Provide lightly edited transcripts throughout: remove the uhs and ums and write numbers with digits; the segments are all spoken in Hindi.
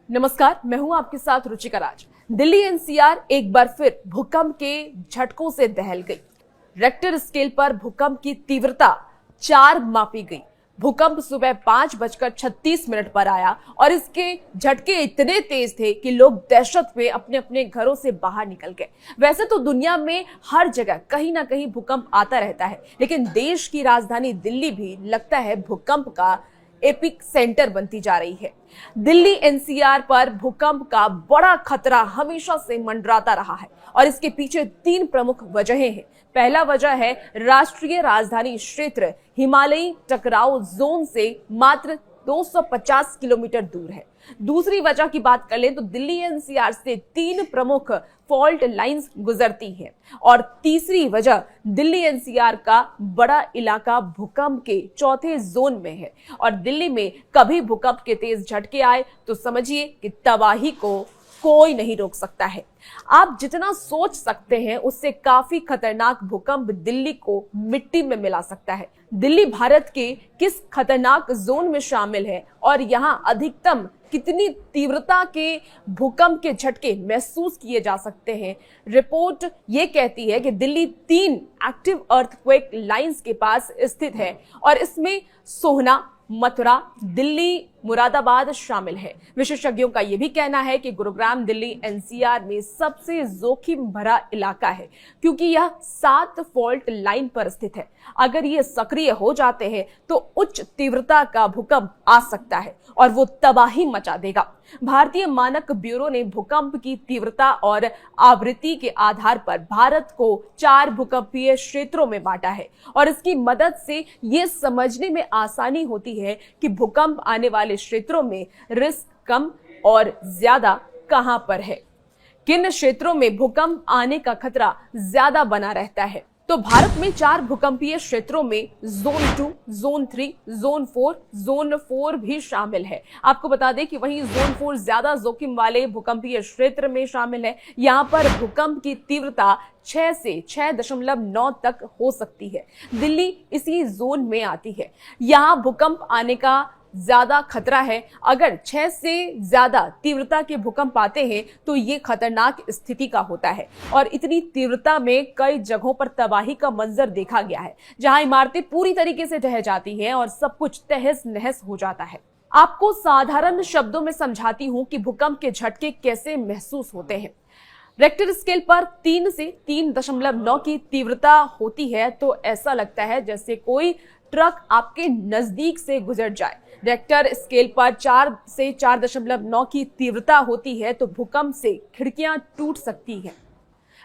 नमस्कार, मैं हूं आपके साथ रुचिका राज। दिल्ली एनसीआर एक बार फिर भूकंप के झटकों से दहल गई। रेक्टर स्केल पर भूकंप की तीव्रता 4 मापी गई। भूकंप सुबह 5:36 पर आया और इसके झटके इतने तेज थे कि लोग दहशत में अपने अपने घरों से बाहर निकल गए। वैसे तो दुनिया में हर जगह कहीं ना कहीं भूकंप आता रहता है, लेकिन देश की राजधानी दिल्ली भी लगता है भूकंप का एपिक सेंटर बनती जा रही है। दिल्ली एनसीआर पर भूकंप का बड़ा खतरा हमेशा से मंडराता रहा है और इसके पीछे 3 प्रमुख वजहें हैं। पहला वजह है राष्ट्रीय राजधानी क्षेत्र हिमालयी टकराव जोन से मात्र 250 किलोमीटर दूर है। दूसरी वजह की बात कर लें तो दिल्ली एनसीआर से 3 प्रमुख फॉल्ट लाइंस गुजरती हैं और तीसरी वजह दिल्ली एनसीआर का बड़ा इलाका भूकंप के चौथे जोन में है और दिल्ली में कभी भूकंप के तेज झटके आए तो समझिए कि तबाही को कोई नहीं रोक सकता है। आप जितना सोच सकते हैं उससे काफी खतरनाक भूकंप दिल्ली को मिट्टी में मिला सकता है। दिल्ली भारत के किस खतरनाक जोन में शामिल है और यहां अधिकतम कितनी तीव्रता के भूकंप के झटके महसूस किए जा सकते हैं। रिपोर्ट ये कहती है कि दिल्ली 3 एक्टिव अर्थक्वेक लाइंस के पास स्थित है और इसमें सोहना, मथुरा, दिल्ली, मुरादाबाद शामिल है। विशेषज्ञों का यह भी कहना है कि गुरुग्राम दिल्ली एनसीआर में सबसे जोखिम भरा इलाका है क्योंकि यह 7 फॉल्ट लाइन पर स्थित है। अगर ये सक्रिय हो जाते हैं तो उच्च तीव्रता का भूकंप आ सकता है और वो तबाही मचा देगा। भारतीय मानक ब्यूरो ने भूकंप की तीव्रता और आवृत्ति के आधार पर भारत को 4 भूकंपीय क्षेत्रों में बांटा है और इसकी मदद से ये समझने में आसानी होती है कि भूकंप आने वाले क्षेत्रों में रिस्क कम और ज्यादा कहां पर है, किन क्षेत्रों में भूकंप आने का खतरा ज्यादा बना रहता है। तो भारत में 4 भूकंपीय क्षेत्रों में जोन 2, जोन 3, जोन 4, जोन 4 भी शामिल है। आपको बता दें कि वहीं जोन 4 ज्यादा जोखिम वाले भूकंपीय क्षेत्र में शामिल है। यहां पर भूकंप की तीव्रता 6 से 6.9 तक हो सकती है। दिल्ली इसी जोन में आती है। यहां भूकंप आने का ज्यादा खतरा है। अगर 6 से ज्यादा तीव्रता के भूकंप आते हैं तो ये खतरनाक स्थिति का होता है और इतनी तीव्रता में कई जगहों पर तबाही का मंजर देखा गया है, जहां इमारतें पूरी तरीके से ढह जाती हैं और सब कुछ तहस नहस हो जाता है। आपको साधारण शब्दों में समझाती हूं कि भूकंप के झटके कैसे महसूस होते हैं। रेक्टर स्केल पर 3 से 3.9 की तीव्रता होती है तो ऐसा लगता है जैसे कोई ट्रक आपके नजदीक से गुजर जाए। रेक्टर स्केल पर 4 से 4.9 की तीव्रता होती है तो भूकंप से खिड़कियां टूट सकती हैं।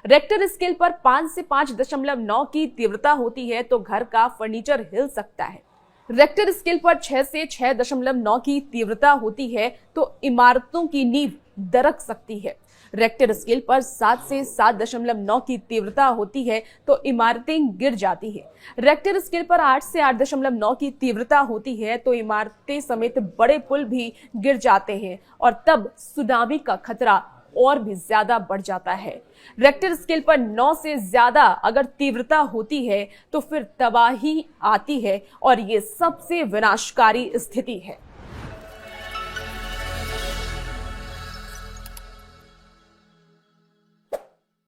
रेक्टर स्केल पर 5 से 5.9 की तीव्रता होती है तो घर का फर्नीचर हिल सकता है। रेक्टर स्केल पर 6 से 6.9 की तीव्रता होती है तो इमारतों की नींव दरक सकती है। रेक्टर स्केल पर 7 से 7.9 की तीव्रता होती है तो इमारतें गिर जाती हैं। रेक्टर स्केल पर 8 से 8.9 की तीव्रता होती है तो इमारतें समेत बड़े पुल भी गिर जाते हैं और तब सुनामी का खतरा और भी ज्यादा बढ़ जाता है। रेक्टर स्केल पर 9 से ज्यादा अगर तीव्रता होती है तो फिर तबाही आती है और ये सबसे विनाशकारी स्थिति है।